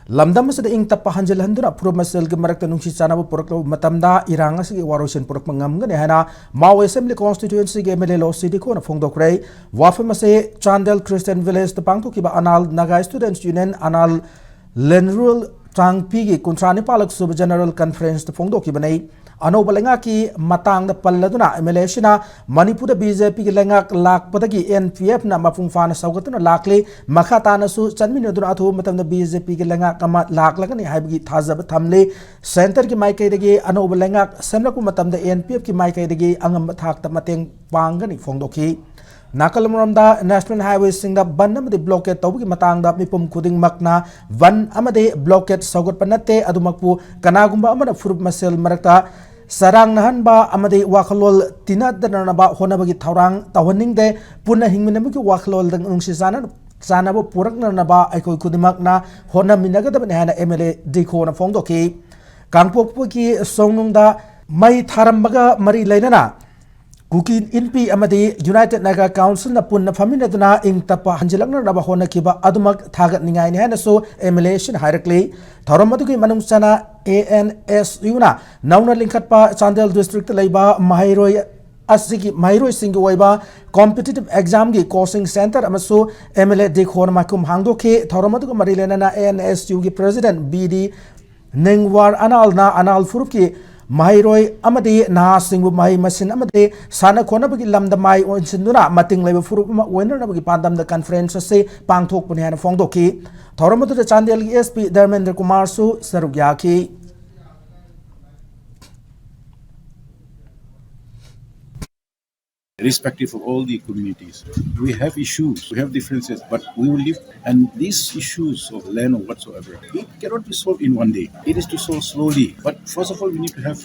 Lamdam sa ing tapahanjal handuna puro masel ke marak tanung si sana porok matamda irang asi warosen porok mangam gani hana Mau Assembly constituency ge mele Losii di ko na fongdok rei wafe mase Chandel Christian Village tapang to kiba anal Naga Students Union anal Lenrul Tang Pigi kuntrani palak sub General Conference tapongdok kiba nei ano balenga ki matang da palladuna MLA shina Manipur BJP ki lengak lak padagi NPF na mapung fana saugatuna lakle makata na su chanmin duna athu matam da BJP ki lengak kama lak lagani haibgi thazab thamle center ki maikai dagi ano balenga semlaku matam da NPF ki maikai dagi angam thak ta mateng pangani fongdoki Nakalamramda National Highway singda ban amade blockade tawgi matangda mipum khuding makna van amade blockade saugat panate adumakpu kanagumba amada furup masel marakta sarang nahanba amade wakhalol tinadanaba honabagi thaurang tawhaningde punna hingminamiki wakhalol dang ungsi sanabo puraknanaba aikoi kudimakna honaminagadabane hana MLA dikho na fongdoki kangpokpuki songnungda mai tharambaga mari lainana Kukin Inpi amadi United Naga Council na punna famina duna ing tapa hanjilak na raba hona kiba adumak thagat ningai ni hana so emulation hierarchy tharamadu ki manung sana ANSU na nauna lingkat pa Chandel district laiba Mahairoi asigi Mahairoi singi waiba competitive exam gi coaching center amaso MLA dikhon makum hangdo ke tharamadu ki marilena na ANSU gi president BD Nengwar anal na anal furup ki Mahairoi amadi na singbu mahi masin amadi sana kona bagi lamda mai onsinduna mating leba furup winner na bagi pandam da conference se pangthok puni hana fongdoki thoramatu da Chandel gi SP Dharmendra Kumar su sarugyaki Irrespective of all the communities, we have issues, we have differences, but we will live. And these issues of land or whatsoever, it cannot be solved in one day. It is to solve slowly. But first of all, we need to have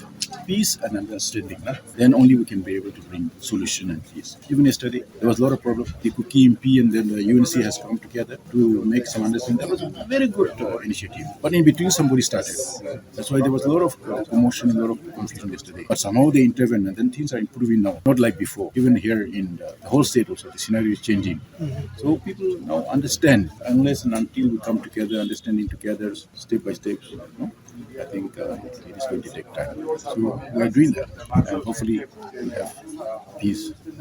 peace and understanding. Then only we can be able to bring solution and peace. Even yesterday, there was a lot of problems. The Kuki MP and then the UNC has come together to make some understanding. That was a very good initiative. But in between, somebody started. That's why there was a lot of commotion, a lot of confusion yesterday. But somehow they intervened, and then things are improving now, not like before. Even here in the whole state also, the scenario is changing. So people now understand, unless and until we come together, understanding together, step by step, I think it is going to take time. So we are doing that, and hopefully we have peace.